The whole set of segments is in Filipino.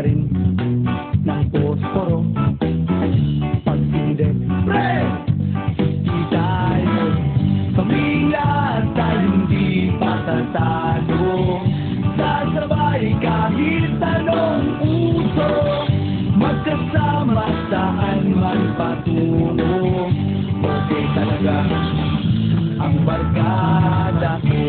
na rin ng posporo. Pag hindi, pre! Di tayo pamilya tayo hindi patatalo. Sasabay kahit anong uso, magkasama saan man patungo. Okay talaga ang barkada ko.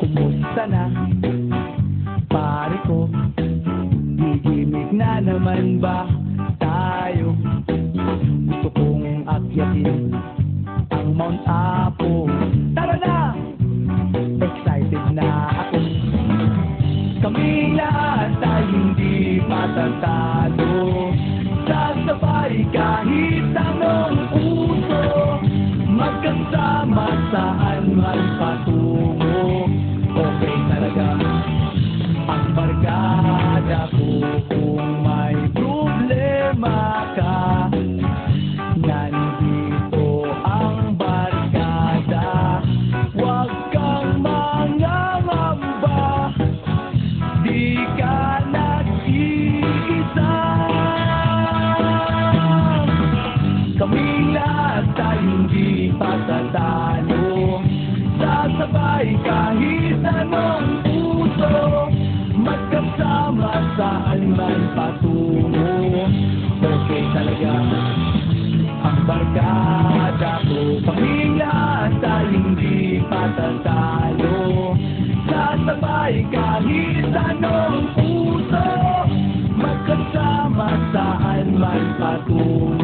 Kumusta na, pare ko? Gigimik na naman ba tayo? Gusto kong akyatin ang Mount Apo. Tara na! Excited na ako. Kami lahat ay hindi patatalo. Sasabay kahit anong uso, magkasama saan man patungo. Okay talaga ang barkada ko. Kung may problema ka, nandito ang barkada. Huwag kang mangangamba, di ka nag-iisa. Kaming lahat ay hindi patatalo. Sasabay kahit anong uso, magkasama saan man patungo. Okay talaga ang barkada ko. Kaming lahat ay hindi patatalo. Sasabay kahit anong uso, magkasama saan man patungo.